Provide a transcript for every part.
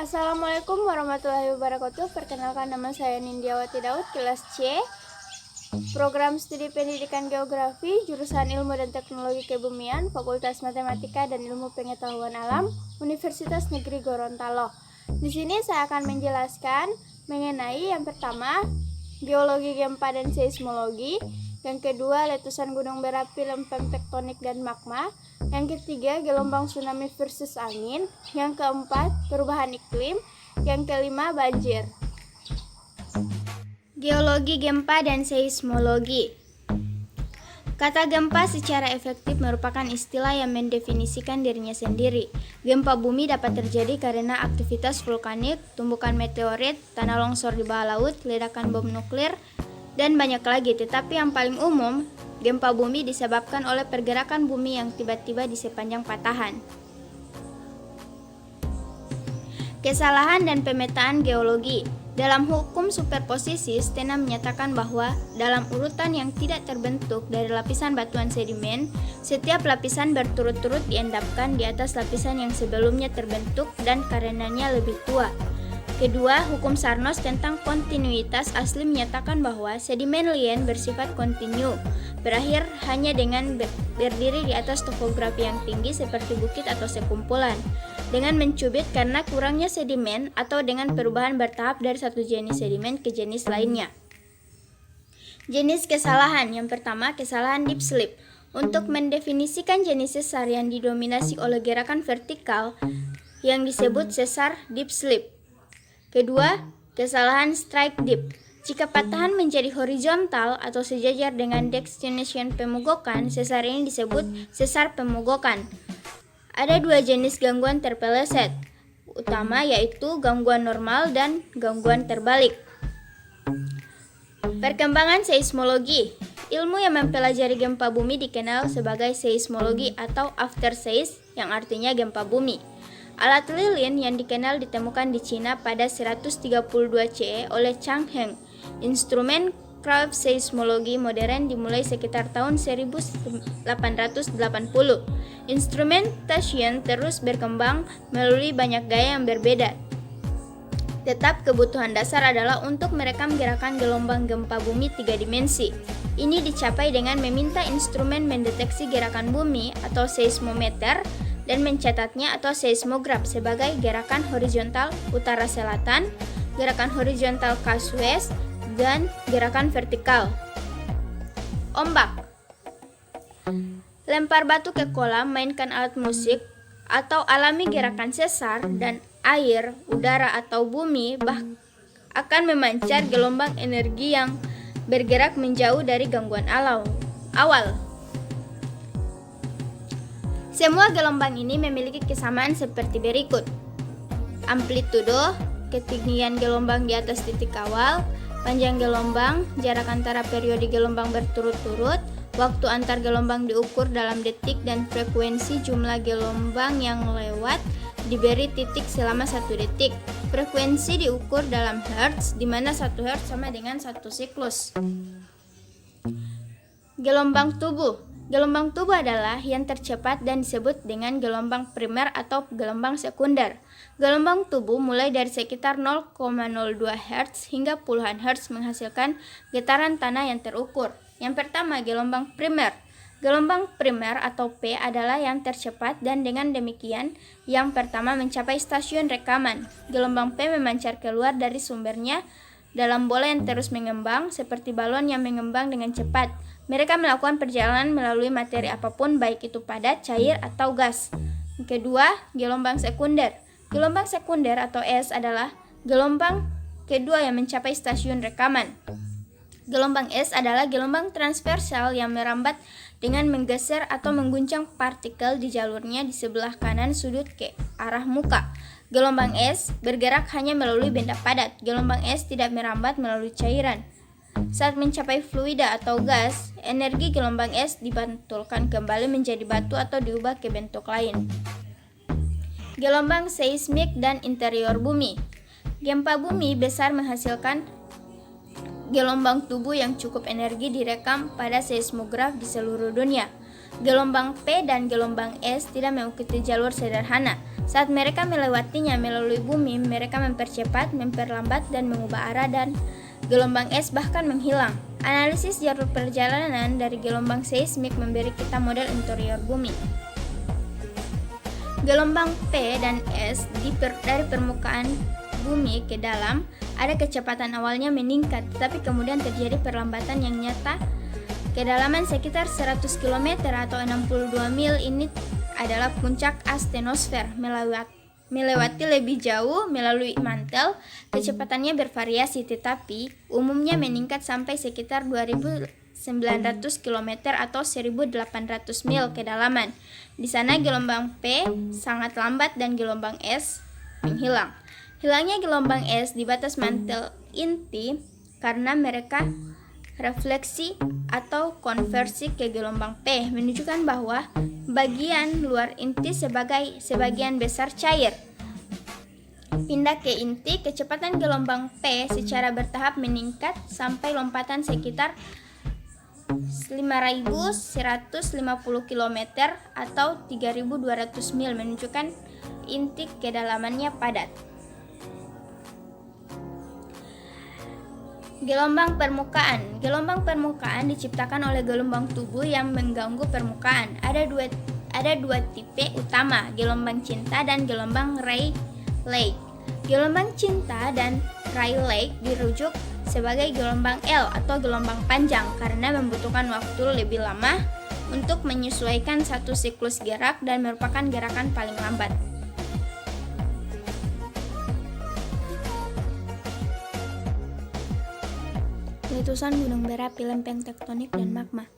Assalamualaikum warahmatullahi wabarakatuh. Perkenalkan, nama saya Nindiawati Daud, kelas C, Program Studi Pendidikan Geografi, jurusan Ilmu dan Teknologi Kebumian, Fakultas Matematika dan Ilmu Pengetahuan Alam, Universitas Negeri Gorontalo. Di sini saya akan menjelaskan mengenai yang pertama, geologi gempa dan seismologi, yang kedua, letusan gunung berapi, lempeng tektonik dan magma, yang ketiga, gelombang tsunami versus angin, yang keempat, perubahan iklim, yang kelima, banjir. Geologi gempa dan seismologi. Kata gempa secara efektif merupakan istilah yang mendefinisikan dirinya sendiri. Gempa bumi dapat terjadi karena aktivitas vulkanik, tumbukan meteorit, tanah longsor di bawah laut, ledakan bom nuklir, dan banyak lagi. Tetapi yang paling umum, gempa bumi disebabkan oleh pergerakan bumi yang tiba-tiba di sepanjang patahan. Kesalahan dan pemetaan geologi. Dalam hukum superposisi, Stena menyatakan bahwa dalam urutan yang tidak terbentuk dari lapisan batuan sedimen, setiap lapisan berturut-turut diendapkan di atas lapisan yang sebelumnya terbentuk dan karenanya lebih tua. Kedua, hukum Sarnos tentang kontinuitas asli menyatakan bahwa sedimen lien bersifat kontinu, berakhir hanya dengan berdiri di atas topografi yang tinggi seperti bukit atau sekumpulan, dengan mencubit karena kurangnya sedimen atau dengan perubahan bertahap dari satu jenis sedimen ke jenis lainnya. Jenis kesalahan. Yang pertama, kesalahan deep slip. Untuk mendefinisikan jenis sesar yang didominasi oleh gerakan vertikal yang disebut sesar deep slip. Kedua, kesalahan strike dip. Jika patahan menjadi horizontal atau sejajar dengan destination pemogokan, sesar ini disebut sesar pemogokan. Ada dua jenis gangguan terpeleset utama, yaitu gangguan normal dan gangguan terbalik. Perkembangan seismologi. Ilmu yang mempelajari gempa bumi dikenal sebagai seismologi atau afterseiz, yang artinya gempa bumi. Alat lilin yang dikenal ditemukan di Cina pada 132 CE oleh Chang Heng. Instrumen crowd seismologi modern dimulai sekitar tahun 1880. Instrumentation terus berkembang melalui banyak gaya yang berbeda. Tetap kebutuhan dasar adalah untuk merekam gerakan gelombang gempa bumi 3 dimensi. Ini dicapai dengan meminta instrumen mendeteksi gerakan bumi atau seismometer dan mencatatnya atau seismograf sebagai gerakan horizontal utara-selatan, gerakan horizontal coast-west, dan gerakan vertikal. Ombak. Lempar batu ke kolam, mainkan alat musik, atau alami gerakan sesar, dan air, udara, atau bumi akan memancar gelombang energi yang bergerak menjauh dari gangguan awal. Semua gelombang ini memiliki kesamaan seperti berikut. Amplitudo, ketinggian gelombang di atas titik awal, panjang gelombang, jarak antara periode gelombang berturut-turut, waktu antar gelombang diukur dalam detik, dan frekuensi jumlah gelombang yang lewat diberi titik selama 1 detik. Frekuensi diukur dalam hertz, di mana 1 hertz sama dengan 1 siklus. Gelombang tubuh. Gelombang tubuh adalah yang tercepat dan disebut dengan gelombang primer atau gelombang sekunder. Gelombang tubuh mulai dari sekitar 0,02 Hz hingga puluhan Hz menghasilkan getaran tanah yang terukur. Yang pertama, gelombang primer. Gelombang primer atau P adalah yang tercepat dan dengan demikian yang pertama mencapai stasiun rekaman. Gelombang P memancar keluar dari sumbernya dalam bola yang terus mengembang seperti balon yang mengembang dengan cepat. Mereka melakukan perjalanan melalui materi apapun, baik itu padat, cair, atau gas. Kedua, gelombang sekunder. Gelombang sekunder atau S adalah gelombang kedua yang mencapai stasiun rekaman. Gelombang S adalah gelombang transversal yang merambat dengan menggeser atau mengguncang partikel di jalurnya di sebelah kanan sudut ke arah muka. Gelombang S bergerak hanya melalui benda padat. Gelombang S tidak merambat melalui cairan. Saat mencapai fluida atau gas, energi gelombang S dipantulkan kembali menjadi batu atau diubah ke bentuk lain. Gelombang seismik dan interior bumi. Gempa bumi besar menghasilkan gelombang tubuh yang cukup energi direkam pada seismograf di seluruh dunia. Gelombang P dan gelombang S tidak mengikuti jalur sederhana. Saat mereka melewatinya melalui bumi, mereka mempercepat, memperlambat, dan mengubah arah dan gelombang es bahkan menghilang. Analisis jalur perjalanan dari gelombang seismik memberi kita model interior bumi. Gelombang P dan S dari permukaan bumi ke dalam, ada kecepatan awalnya meningkat, tetapi kemudian terjadi perlambatan yang nyata. Kedalaman sekitar 100 km atau 62 mil ini adalah puncak astenosfer. Melewati lebih jauh melalui mantel, kecepatannya bervariasi tetapi umumnya meningkat sampai sekitar 2.900 km atau 1.800 mil kedalaman. Di sana gelombang P sangat lambat dan gelombang S menghilang. Hilangnya gelombang S di batas mantel inti karena mereka refleksi atau konversi ke gelombang P menunjukkan bahwa bagian luar inti sebagian besar cair. Pindah ke inti, kecepatan gelombang P secara bertahap meningkat sampai lompatan sekitar 5.150 km atau 3.200 mil menunjukkan inti kedalamannya padat. Gelombang permukaan. Gelombang permukaan diciptakan oleh gelombang tubuh yang mengganggu permukaan. Ada dua tipe utama, gelombang cinta dan gelombang Rayleigh. Gelombang cinta dan Rayleigh dirujuk sebagai gelombang L atau gelombang panjang karena membutuhkan waktu lebih lama untuk menyesuaikan satu siklus gerak dan merupakan gerakan paling lambat. Letusan gunung berapi, lempeng tektonik, dan magma.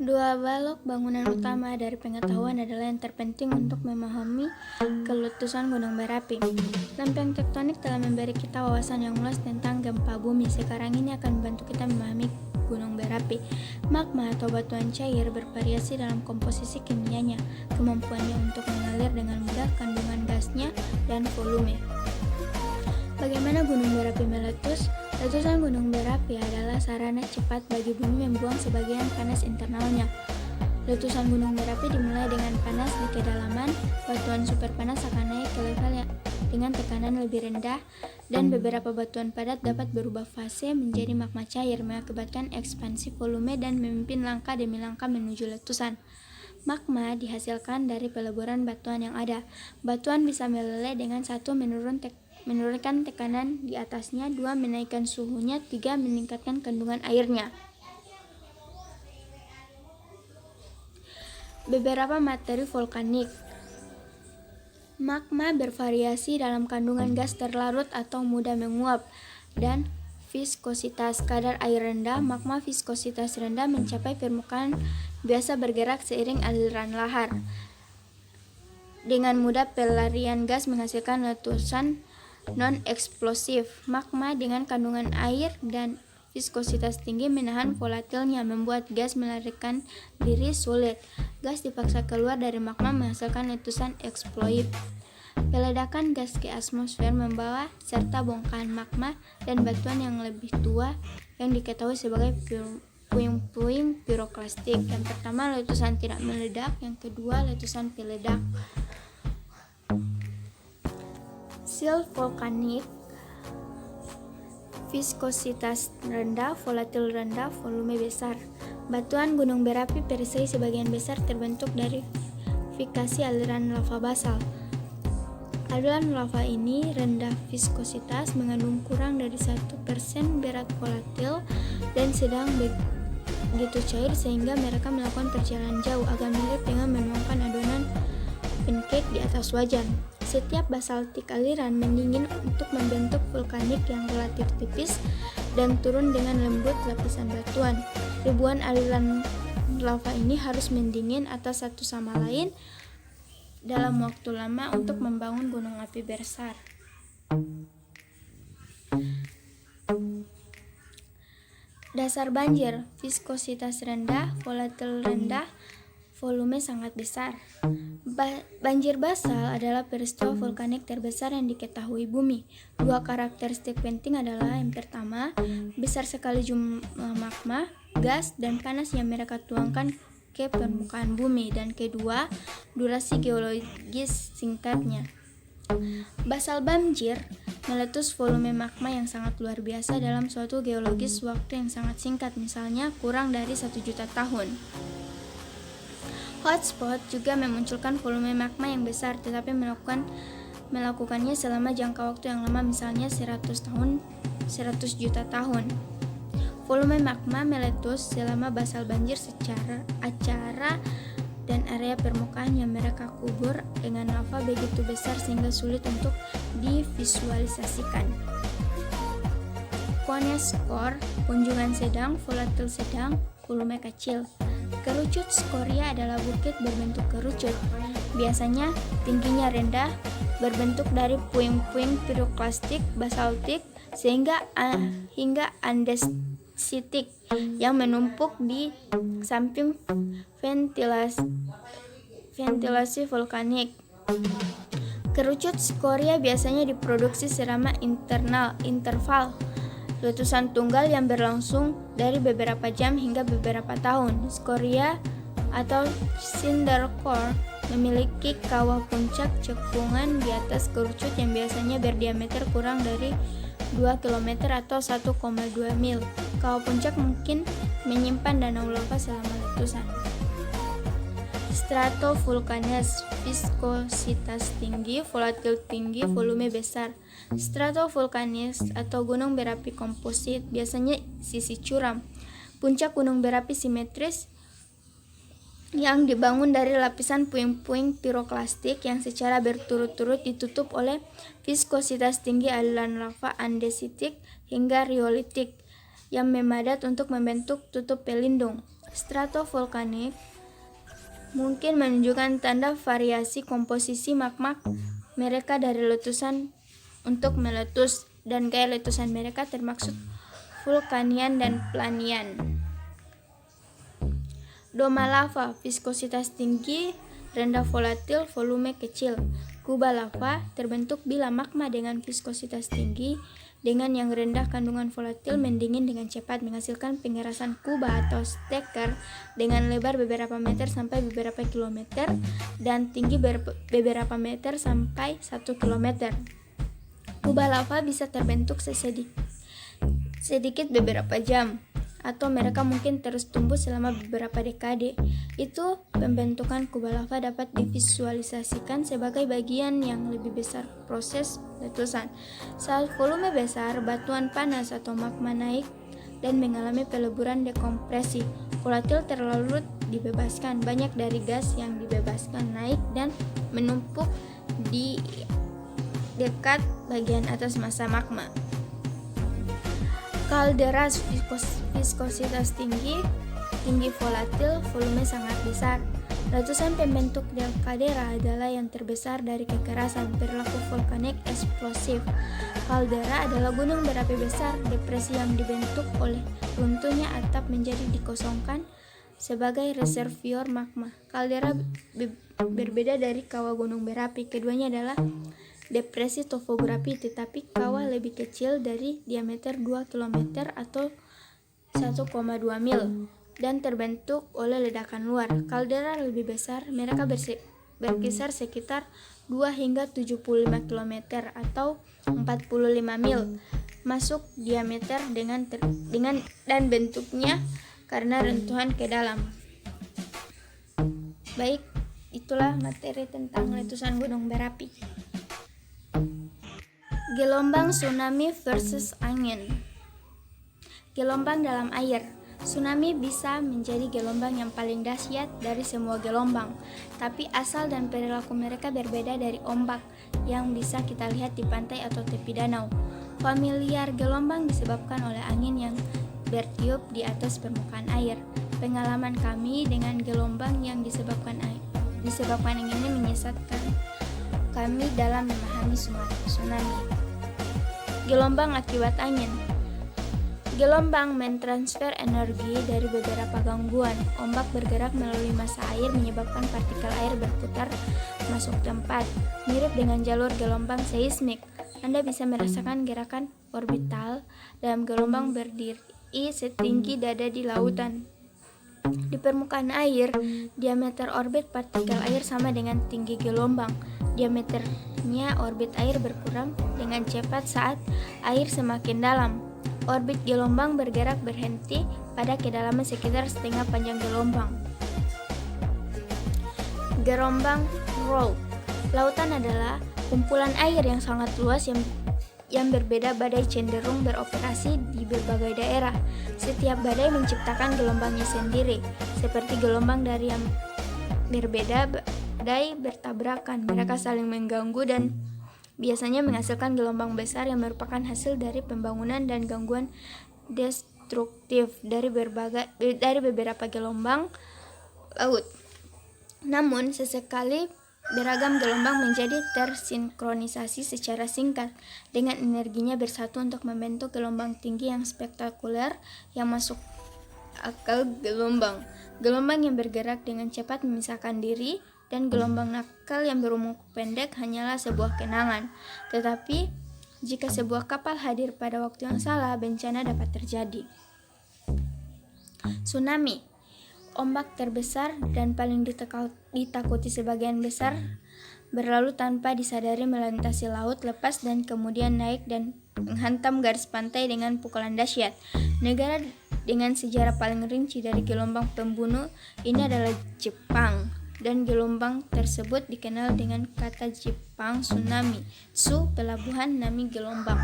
Dua balok bangunan utama dari pengetahuan adalah yang terpenting untuk memahami keletusan gunung berapi. Lempeng tektonik telah memberi kita wawasan yang luas tentang gempa bumi. Sekarang ini akan membantu kita memahami gunung berapi. Magma atau batuan cair bervariasi dalam komposisi kimianya, kemampuannya untuk mengalir dengan mudah, kandungan gasnya, dan volume. Bagaimana gunung berapi meletus? Letusan gunung berapi adalah sarana cepat bagi bumi membuang sebagian panas internalnya. Letusan gunung berapi dimulai dengan panas di kedalaman. Batuan super panas akan naik ke level dengan tekanan lebih rendah, dan beberapa batuan padat dapat berubah fase menjadi magma cair, mengakibatkan ekspansi volume dan memimpin langkah demi langkah menuju letusan. Magma dihasilkan dari peleburan batuan yang ada. Batuan bisa meleleh dengan satu menurunkan tekanan di atasnya, 2 menaikkan suhunya, 3 meningkatkan kandungan airnya. Beberapa materi vulkanik. Magma bervariasi dalam kandungan gas terlarut atau mudah menguap dan viskositas. Kadar air rendah, magma viskositas rendah mencapai permukaan, biasa bergerak seiring aliran lahar. Dengan mudah pelarian gas menghasilkan letusan non-eksplosif. Magma dengan kandungan air dan viskositas tinggi menahan volatilnya, membuat gas melarikan diri sulit. Gas dipaksa keluar dari magma menghasilkan letusan eksplosif. Peledakan gas ke atmosfer membawa serta bongkahan magma dan batuan yang lebih tua yang diketahui sebagai puing-puing piroklastik. Yang pertama, letusan tidak meledak. Yang kedua, letusan peledak. Sill vulkanik, viskositas rendah, volatil rendah, volume besar. Batuan gunung berapi Persei sebagian besar terbentuk dari fikasi aliran lava basal. Aliran lava ini rendah viskositas, mengandung kurang dari 1% berat volatil, dan sedang begitu cair sehingga mereka melakukan perjalanan jauh, agak mirip dengan menuangkan adonan pancake di atas wajan. Setiap basaltik aliran mendingin untuk membentuk vulkanik yang relatif tipis dan turun dengan lembut lapisan batuan. Ribuan aliran lava ini harus mendingin atas satu sama lain dalam waktu lama untuk membangun gunung api besar. Dasar banjir, viskositas rendah, volatil rendah, volume sangat besar. Banjir basal adalah peristiwa vulkanik terbesar yang diketahui bumi. Dua karakteristik penting adalah yang pertama, besar sekali jumlah magma, gas, dan panas yang mereka tuangkan ke permukaan bumi, dan kedua, durasi geologis singkatnya. Basal banjir meletus volume magma yang sangat luar biasa dalam suatu geologis waktu yang sangat singkat, misalnya kurang dari 1 juta tahun. Hotspot juga memunculkan volume magma yang besar, tetapi melakukannya selama jangka waktu yang lama, misalnya 100 juta tahun. Volume magma meletus selama basal banjir secara acara dan area permukaan yang mereka kubur dengan lava begitu besar sehingga sulit untuk divisualisasikan. Cone core, kunjungan sedang, volatil sedang, volume kecil. Kerucut skoria adalah bukit berbentuk kerucut. Biasanya tingginya rendah, berbentuk dari puing-puing piroklastik, basaltik, hingga andesitik yang menumpuk di samping ventilasi vulkanik. Kerucut skoria biasanya diproduksi selama interval letusan tunggal yang berlangsung dari beberapa jam hingga beberapa tahun. Skoria atau cinder core memiliki kawah puncak cekungan di atas kerucut yang biasanya berdiameter kurang dari 2 km atau 1,2 mil. Kawah puncak mungkin menyimpan danau lava selama letusan. Stratovulkanes, viskositas tinggi, volatil tinggi, volume besar. Stratovulkanes atau gunung berapi komposit biasanya sisi curam. Puncak gunung berapi simetris yang dibangun dari lapisan puing-puing piroklastik yang secara berturut-turut ditutup oleh viskositas tinggi aliran lava andesitik hingga riolitik yang memadat untuk membentuk tutup pelindung. Stratovulkanik mungkin menunjukkan tanda variasi komposisi magma mereka dari letusan untuk meletus, dan gaya letusan mereka termasuk vulkanian dan planian. Doma lava, viskositas tinggi, rendah volatil, volume kecil. Kuba lava terbentuk bila magma dengan viskositas tinggi dengan yang rendah kandungan volatil mendingin dengan cepat, menghasilkan pengerasan kuba atau stacker dengan lebar beberapa meter sampai beberapa kilometer dan tinggi beberapa meter sampai 1 kilometer. Kuba lava bisa terbentuk sedikit beberapa jam, atau mereka mungkin terus tumbuh selama beberapa dekade. Itu pembentukan kuba lava dapat divisualisasikan sebagai bagian yang lebih besar proses letusan. Saat volume besar, batuan panas atau magma naik dan mengalami peleburan dekompresi. Volatil terlalu dibebaskan. Banyak dari gas yang dibebaskan naik dan menumpuk di dekat bagian atas massa magma. Kalderas, viskositas tinggi volatil, volume sangat besar. Letusan pembentuk kaldera adalah yang terbesar dari kekerasan, perilaku vulkanik eksplosif. Kaldera adalah gunung berapi besar, depresi yang dibentuk oleh runtuhnya atap menjadi dikosongkan sebagai reservoir magma. Kaldera berbeda dari kawah gunung berapi. Keduanya adalah depresi topografi, tetapi kawah lebih kecil dari diameter 2 km atau 1,2 mil dan terbentuk oleh ledakan luar. Kaldera lebih besar, mereka berkisar sekitar 2 hingga 75 km atau 45 mil masuk diameter dengan dan bentuknya karena rentuhan ke dalam. Baik, itulah materi tentang letusan gunung berapi. Gelombang tsunami versus angin. Gelombang dalam air. Tsunami bisa menjadi gelombang yang paling dahsyat dari semua gelombang, tapi asal dan perilaku mereka berbeda dari ombak yang bisa kita lihat di pantai atau tepi danau. Familiar gelombang disebabkan oleh angin yang bertiup di atas permukaan air. Pengalaman kami dengan gelombang yang disebabkan angin ini menyesatkan kami dalam memahami tsunami. Gelombang akibat angin. Gelombang mentransfer energi dari beberapa gangguan. Ombak bergerak melalui massa air menyebabkan partikel air berputar masuk tempat, mirip dengan jalur gelombang seismik. Anda bisa merasakan gerakan orbital dalam gelombang berdiri setinggi dada di lautan. Di permukaan air, diameter orbit partikel air sama dengan tinggi gelombang. Diameternya orbit air berkurang dengan cepat saat air semakin dalam. Orbit gelombang bergerak berhenti pada kedalaman sekitar setengah panjang gelombang. Gelombang roll. Lautan adalah kumpulan air yang sangat luas yang berbeda. Badai cenderung beroperasi di berbagai daerah. Setiap badai menciptakan gelombangnya sendiri. Seperti gelombang dari yang berbeda, badai bertabrakan. Mereka saling mengganggu dan biasanya menghasilkan gelombang besar yang merupakan hasil dari pembangunan dan gangguan destruktif dari beberapa gelombang laut. Namun, sesekali beragam gelombang menjadi tersinkronisasi secara singkat dengan energinya bersatu untuk membentuk gelombang tinggi yang spektakuler yang masuk akal. Gelombang yang bergerak dengan cepat memisahkan diri, dan gelombang nakal yang berumur pendek hanyalah sebuah kenangan. Tetapi jika sebuah kapal hadir pada waktu yang salah, bencana dapat terjadi. Tsunami. Ombak terbesar dan paling ditakuti sebagian besar berlalu tanpa disadari melintasi laut lepas dan kemudian naik dan menghantam garis pantai dengan pukulan dahsyat. Negara dengan sejarah paling rinci dari gelombang pembunuh ini adalah Jepang, dan gelombang tersebut dikenal dengan kata Jepang tsunami. Tsu pelabuhan, nami gelombang.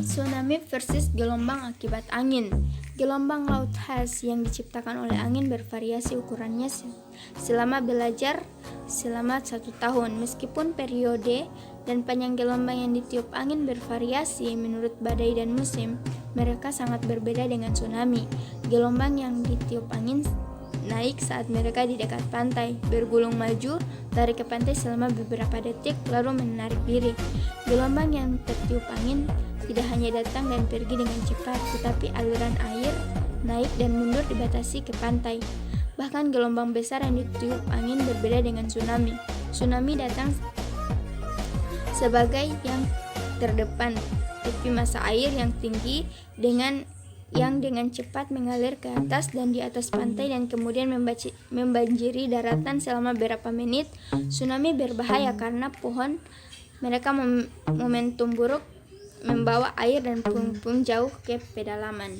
Tsunami versus gelombang akibat angin. Gelombang laut khas yang diciptakan oleh angin bervariasi ukurannya selama 1 tahun. Meskipun periode dan panjang gelombang yang ditiup angin bervariasi menurut badai dan musim, mereka sangat berbeda dengan tsunami. Gelombang yang ditiup angin naik saat mereka di dekat pantai, bergulung maju, lari ke pantai selama beberapa detik, lalu menarik diri. Gelombang yang tertiup angin tidak hanya datang dan pergi dengan cepat, tetapi aliran air naik dan mundur dibatasi ke pantai. Bahkan gelombang besar yang ditiup angin berbeda dengan tsunami. Tsunami datang sebagai yang terdepan, tepi massa air yang tinggi dengan cepat mengalir ke atas dan di atas pantai dan kemudian membanjiri daratan selama beberapa menit. Tsunami berbahaya karena pohon mereka momentum buruk membawa air dan puing-puing jauh ke pedalaman.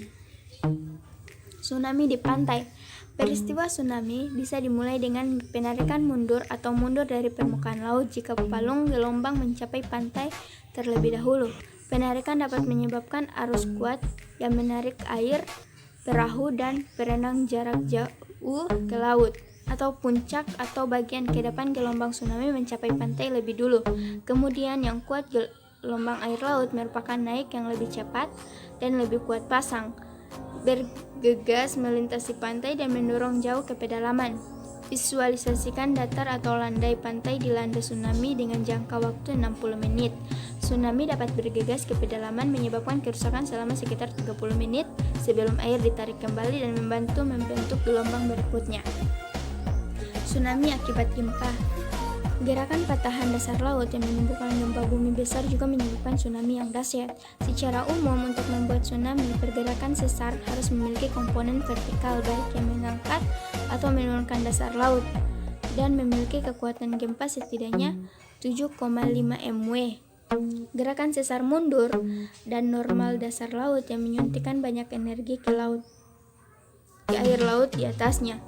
Tsunami di pantai. Peristiwa tsunami bisa dimulai dengan penarikan mundur atau mundur dari permukaan laut jika palung gelombang mencapai pantai terlebih dahulu. Penarikan dapat menyebabkan arus kuat yang menarik air, perahu, dan perenang jarak jauh ke laut, atau puncak atau bagian ke depan gelombang tsunami mencapai pantai lebih dulu. Kemudian yang kuat gelombang air laut merupakan naik yang lebih cepat dan lebih kuat pasang, bergegas melintasi pantai dan mendorong jauh ke pedalaman. Visualisasikan datar atau landai pantai dilanda tsunami dengan jangka waktu 60 menit. Tsunami dapat bergegas ke pedalaman menyebabkan kerusakan selama sekitar 30 menit sebelum air ditarik kembali dan membantu membentuk gelombang berikutnya. Tsunami akibat gempa. Gerakan patahan dasar laut yang menimbulkan gempa bumi besar juga menyebabkan tsunami yang dahsyat. Secara umum, untuk membuat tsunami, pergerakan sesar harus memiliki komponen vertikal, baik yang mengangkat atau menurunkan dasar laut, dan memiliki kekuatan gempa setidaknya 7,5 MW. Gerakan sesar mundur dan normal dasar laut yang menyuntikkan banyak energi ke air laut di atasnya.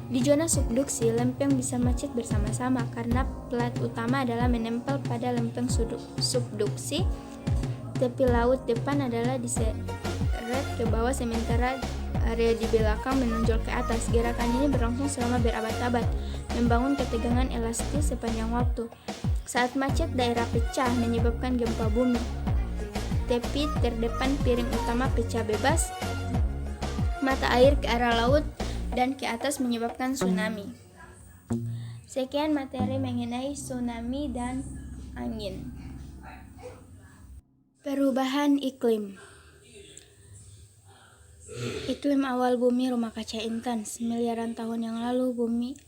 Di zona subduksi, lempeng bisa macet bersama-sama karena plat utama adalah menempel pada lempeng subduksi. Tepi laut depan adalah diseret ke bawah sementara area di belakang menonjol ke atas. Gerakan ini berlangsung selama berabad-abad, membangun ketegangan elastis sepanjang waktu. Saat macet, daerah pecah menyebabkan gempa bumi. Tepi terdepan piring utama pecah bebas, mata air ke arah laut dan ke atas menyebabkan tsunami. Sekian materi mengenai tsunami dan angin. Perubahan iklim. Iklim awal bumi rumah kaca intens. Miliaran tahun yang lalu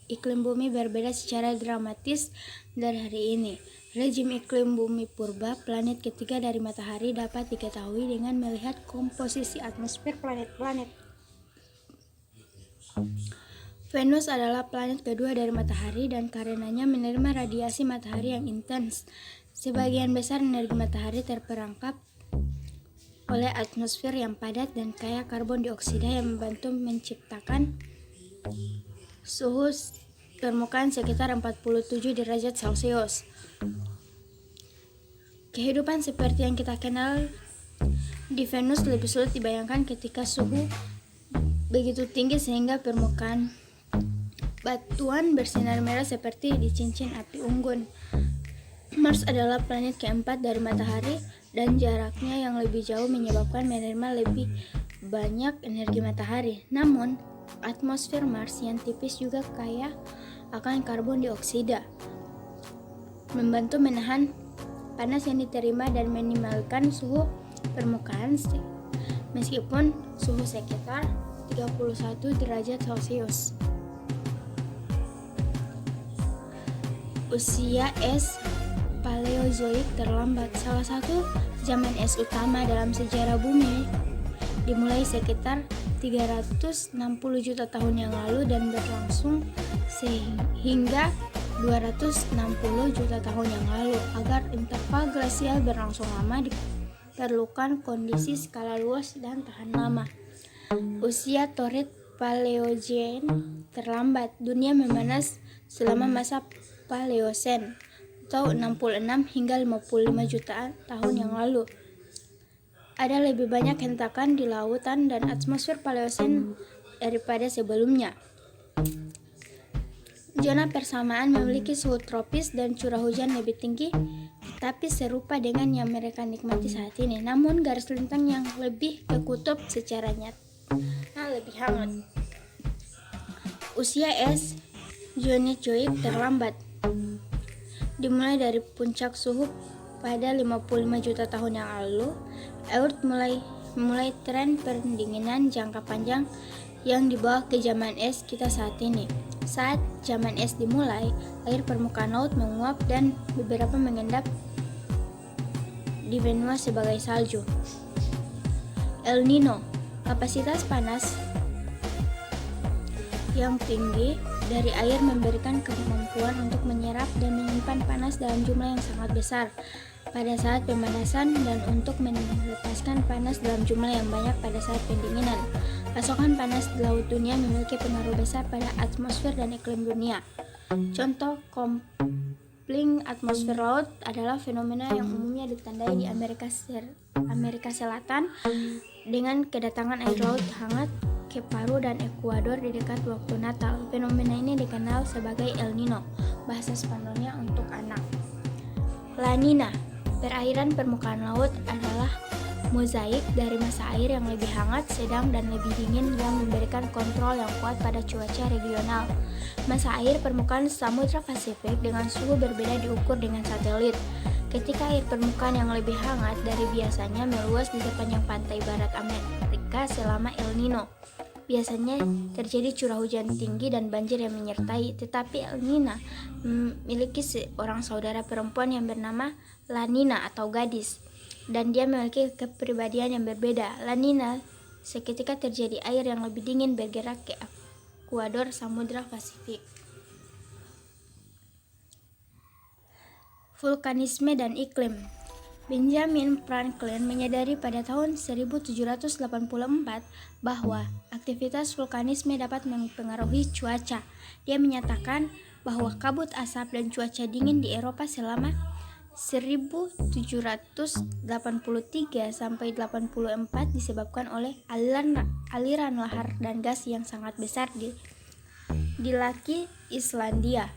iklim bumi berbeda secara dramatis dari hari ini. Rezim iklim bumi purba, planet ketiga dari matahari, dapat diketahui dengan melihat komposisi atmosfer planet-planet Venus adalah planet kedua dari matahari dan karenanya menerima radiasi matahari yang intens. Sebagian besar energi matahari terperangkap oleh atmosfer yang padat dan kaya karbon dioksida yang membantu menciptakan suhu permukaan sekitar 47 derajat Celcius. Kehidupan seperti yang kita kenal di Venus lebih sulit dibayangkan ketika suhu begitu tinggi sehingga permukaan batuan bersinar merah seperti di cincin api unggun. Mars adalah planet keempat dari matahari dan jaraknya yang lebih jauh menyebabkan menerima lebih banyak energi matahari. Namun, atmosfer Mars yang tipis juga kaya akan karbon dioksida, membantu menahan panas yang diterima dan minimalkan suhu permukaan meskipun suhu sekitar 31 derajat Celcius. Usia es Paleozoik terlambat. Salah satu zaman es utama dalam sejarah bumi dimulai sekitar 360 juta tahun yang lalu dan berlangsung sehingga 260 juta tahun yang lalu. Agar interval glasial berlangsung lama diperlukan kondisi skala luas dan tahan lama. Usia Torit Paleogen terlambat. Dunia memanas selama masa Paleosen atau 66 hingga 55 juta tahun yang lalu. Ada lebih banyak hentakan di lautan dan atmosfer Paleosen daripada sebelumnya. Zona persamaan memiliki suhu tropis dan curah hujan lebih tinggi, tapi serupa dengan yang mereka nikmati saat ini. Namun garis lintang yang lebih ke kutub secara nyata lebih hangat. Usia es Jonezoik terlambat. Dimulai dari puncak suhu pada 55 juta tahun yang lalu, Earth mulai tren pendinginan jangka panjang yang dibawa ke zaman es kita saat ini. Saat zaman es dimulai, air permukaan laut menguap dan beberapa mengendap di benua sebagai salju. El Nino, kapasitas panas yang tinggi dari air memberikan kemampuan untuk menyerap dan menyimpan panas dalam jumlah yang sangat besar pada saat pemanasan dan untuk melepaskan panas dalam jumlah yang banyak pada saat pendinginan. Pasokan panas di laut dunia memiliki pengaruh besar pada atmosfer dan iklim dunia. Contoh coupling atmosfer laut adalah fenomena yang umumnya ditandai di Amerika Selatan dengan kedatangan air laut hangat ke Paru dan Ekuador di dekat waktu Natal. Fenomena ini dikenal sebagai El Nino, bahasa Spanyolnya untuk anak. La Nina, perairan permukaan laut adalah mozaik dari masa air yang lebih hangat, sedang, dan lebih dingin yang memberikan kontrol yang kuat pada cuaca regional. Masa air permukaan Samudra Pasifik dengan suhu berbeda diukur dengan satelit. Ketika air permukaan yang lebih hangat dari biasanya meluas di sepanjang pantai barat Amerika selama El Nino. Biasanya terjadi curah hujan tinggi dan banjir yang menyertai, tetapi El Nina memiliki seorang saudara perempuan yang bernama La Nina atau gadis, dan dia memiliki kepribadian yang berbeda. La Nina seketika terjadi air yang lebih dingin bergerak ke Ekuador Samudra Pasifik. Vulkanisme dan iklim. Benjamin Franklin menyadari pada tahun 1784 bahwa aktivitas vulkanisme dapat mempengaruhi cuaca. Dia menyatakan bahwa kabut asap dan cuaca dingin di Eropa selama 1783 sampai 84 disebabkan oleh aliran lahar dan gas yang sangat besar di Laki Islandia.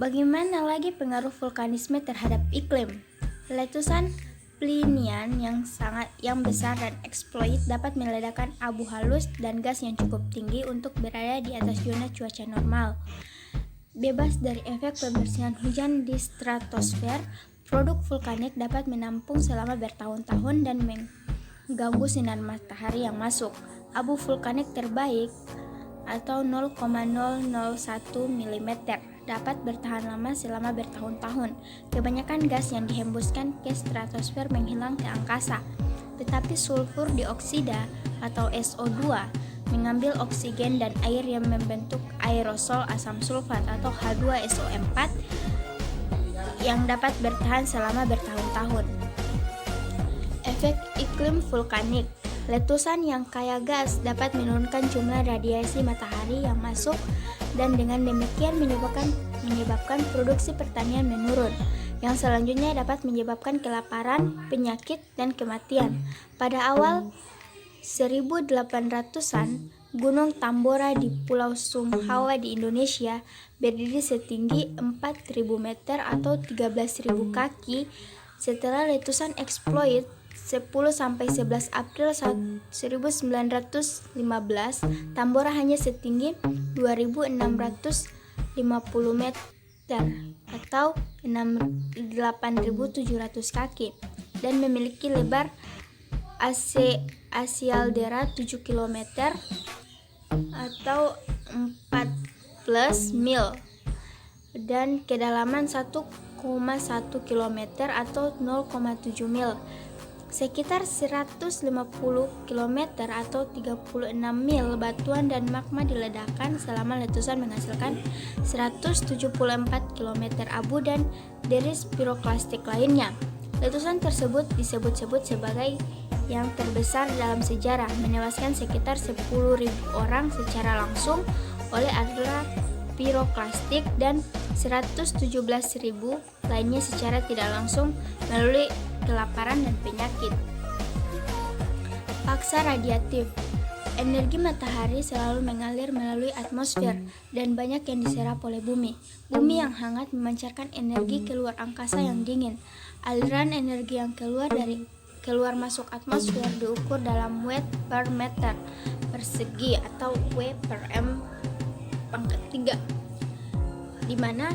Bagaimana lagi pengaruh vulkanisme terhadap iklim? Letusan Plinian yang besar dan eksploit dapat meledakkan abu halus dan gas yang cukup tinggi untuk berada di atas zona cuaca normal. Bebas dari efek pembersihan hujan di stratosfer, produk vulkanik dapat menampung selama bertahun-tahun dan mengganggu sinar matahari yang masuk. Abu vulkanik terbaik atau 0,001 mm dapat bertahan lama selama bertahun-tahun. Kebanyakan gas yang dihembuskan ke stratosfer menghilang ke angkasa, tetapi sulfur dioksida atau SO2 mengambil oksigen dan air yang membentuk aerosol asam sulfat atau H2SO4 yang dapat bertahan selama bertahun-tahun. Efek iklim vulkanik. Letusan yang kaya gas dapat menurunkan jumlah radiasi matahari yang masuk dan dengan demikian menyebabkan produksi pertanian menurun, yang selanjutnya dapat menyebabkan kelaparan, penyakit, dan kematian. Pada awal 1800-an, Gunung Tambora di Pulau Sumbawa di Indonesia berdiri setinggi 4.000 meter atau 13.000 kaki. Setelah letusan eksploit 10-11 April 1915, Tambora hanya setinggi 2.650 meter atau 8.700 kaki dan memiliki lebar asealdera 7 km atau 14 mil dan kedalaman 1,1 km atau 0,7 mil. Sekitar 150 km atau 36 mil batuan dan magma diledakkan selama letusan menghasilkan 174 km abu dan deris piroklastik lainnya. Letusan tersebut disebut-sebut sebagai yang terbesar dalam sejarah, menewaskan sekitar 10.000 orang secara langsung oleh aliran piroklastik dan 117.000 lainnya secara tidak langsung melalui kelaparan dan penyakit. Paksa radiatif. Energi matahari selalu mengalir melalui atmosfer dan banyak yang diserap oleh bumi. Bumi yang hangat memancarkan energi keluar angkasa yang dingin. Aliran energi yang keluar masuk atmosfer diukur dalam watt per meter persegi atau W per M pangkat 3, di mana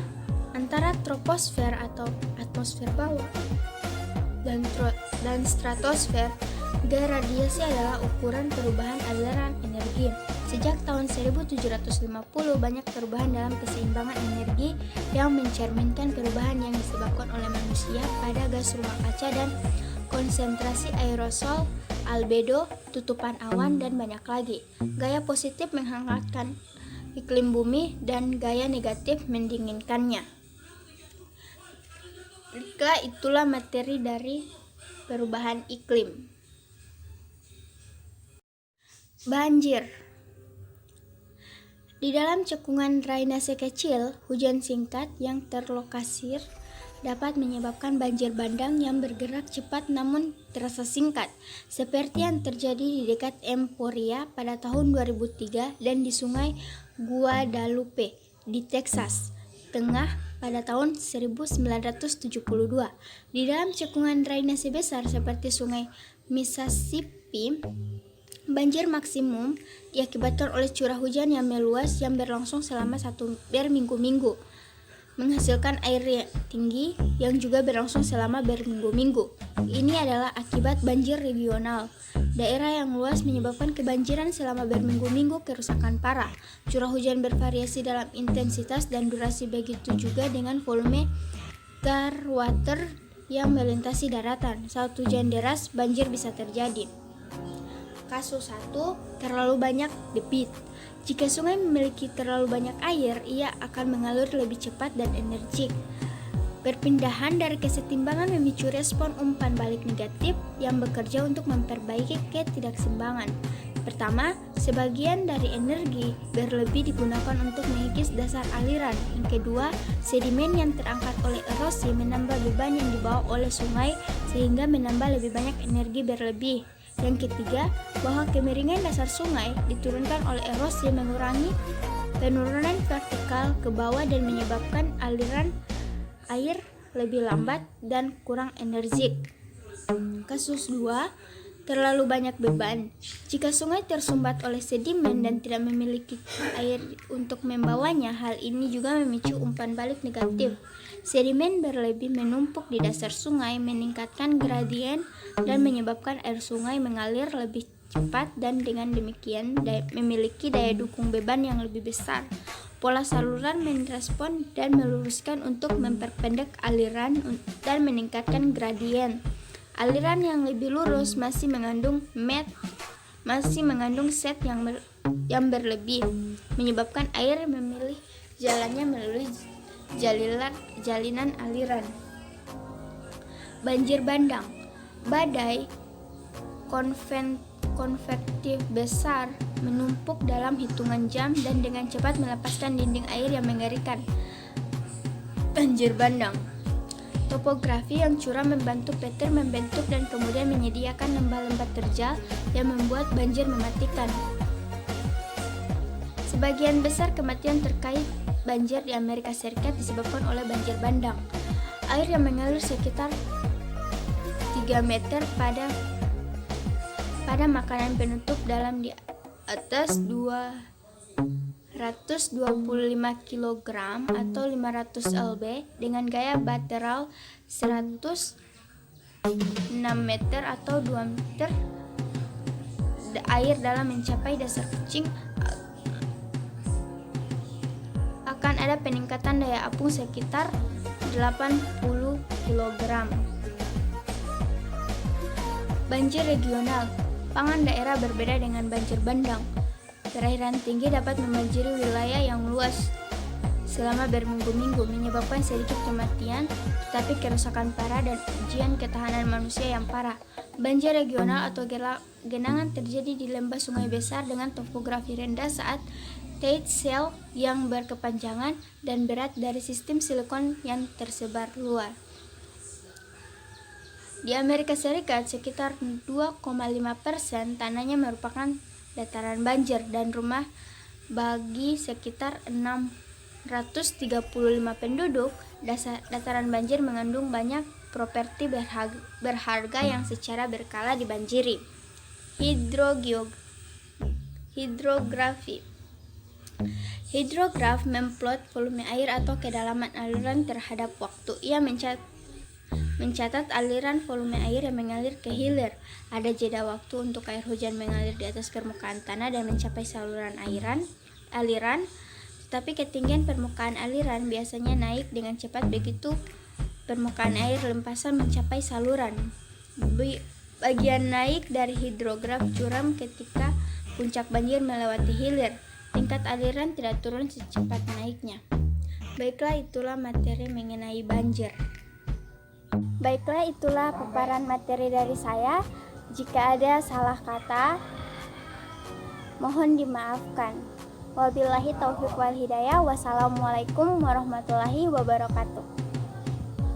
antara troposfer atau atmosfer bawah dan stratosfer, gaya radiasi adalah ukuran perubahan aliran energi. Sejak tahun 1750, banyak perubahan dalam keseimbangan energi yang mencerminkan perubahan yang disebabkan oleh manusia pada gas rumah kaca dan konsentrasi aerosol, albedo, tutupan awan, dan banyak lagi. Gaya positif menghangatkan iklim bumi dan gaya negatif mendinginkannya. Itulah materi dari perubahan iklim. Banjir. Di dalam cekungan drainase kecil, hujan singkat yang terlokasir dapat menyebabkan banjir bandang yang bergerak cepat namun terasa singkat, seperti yang terjadi di dekat Emporia pada tahun 2003 dan di Sungai Guadalupe di Texas Tengah pada tahun 1972. Di dalam cekungan drainase besar seperti Sungai Mississippi, banjir maksimum diakibatkan oleh curah hujan yang meluas yang berlangsung selama berminggu-minggu, menghasilkan air tinggi yang juga berlangsung selama berminggu-minggu. Ini adalah akibat banjir regional. Daerah yang luas menyebabkan kebanjiran selama berminggu-minggu, kerusakan parah. Curah hujan bervariasi dalam intensitas dan durasi, begitu juga dengan volume groundwater yang melintasi daratan. Saat hujan deras, banjir bisa terjadi. Kasus 1, terlalu banyak debit. Jika sungai memiliki terlalu banyak air, ia akan mengalir lebih cepat dan energik. Perpindahan dari kesetimbangan memicu respon umpan balik negatif yang bekerja untuk memperbaiki ketidakseimbangan. Pertama, sebagian dari energi berlebih digunakan untuk mengikis dasar aliran. Yang kedua, sedimen yang terangkat oleh erosi menambah beban yang dibawa oleh sungai sehingga menambah lebih banyak energi berlebih. Yang ketiga, bahwa kemiringan dasar sungai diturunkan oleh erosi mengurangi penurunan vertikal ke bawah dan menyebabkan aliran air lebih lambat dan kurang energik. Kasus 2, terlalu banyak beban. Jika sungai tersumbat oleh sedimen dan tidak memiliki air untuk membawanya, hal ini juga memicu umpan balik negatif. Sedimen berlebih menumpuk di dasar sungai, meningkatkan gradien dan menyebabkan air sungai mengalir lebih cepat dan dengan demikian memiliki daya dukung beban yang lebih besar. Pola saluran merespon dan meluruskan untuk memperpendek aliran dan meningkatkan gradien. Aliran yang lebih lurus masih mengandung set yang yang berlebih, menyebabkan air memilih jalannya melalui jalinan aliran. Banjir bandang. Badai konvektif besar menumpuk dalam hitungan jam dan dengan cepat melepaskan dinding air yang mengerikan. Banjir bandang. Topografi yang curam membantu petir membentuk dan kemudian menyediakan lembah-lembah terjal yang membuat banjir mematikan. Sebagian besar kematian terkait banjir di Amerika Serikat disebabkan oleh banjir bandang. Air yang mengalir sekitar 3 meter pada makanan penutup dalam di atas 225 kg atau 500 lb dengan gaya lateral 106 meter atau 2 meter. Air dalam mencapai dasar kucing akan ada peningkatan daya apung sekitar 80 kg. Banjir regional. Pangan daerah berbeda dengan banjir bandang. Perairan tinggi dapat membanjiri wilayah yang luas selama berminggu-minggu, menyebabkan sedikit kematian, tetapi kerusakan parah dan ujian ketahanan manusia yang parah. Banjir regional atau genangan terjadi di lembah sungai besar dengan topografi rendah saat tide shale yang berkepanjangan dan berat dari sistem silikon yang tersebar luas. Di Amerika Serikat, sekitar 2,5% tanahnya merupakan dataran banjir dan rumah bagi sekitar 635 penduduk. Dataran banjir mengandung banyak properti berharga yang secara berkala dibanjiri. Hidrografi. Hidrograf memplot volume air atau kedalaman aliran terhadap waktu. Ia mencatat aliran volume air yang mengalir ke hilir. Ada jeda waktu untuk air hujan mengalir di atas permukaan tanah dan mencapai saluran aliran, tetapi ketinggian permukaan aliran biasanya naik dengan cepat begitu permukaan air limpasan mencapai saluran. Bagian naik dari hidrograf curam ketika puncak banjir melewati hilir. Tingkat aliran tidak turun secepat naiknya. Baiklah, itulah materi mengenai banjir. Baiklah, itulah paparan materi dari saya. Jika ada salah kata, mohon dimaafkan. Wabillahi taufiq wal hidayah. Wassalamualaikum warahmatullahi wabarakatuh.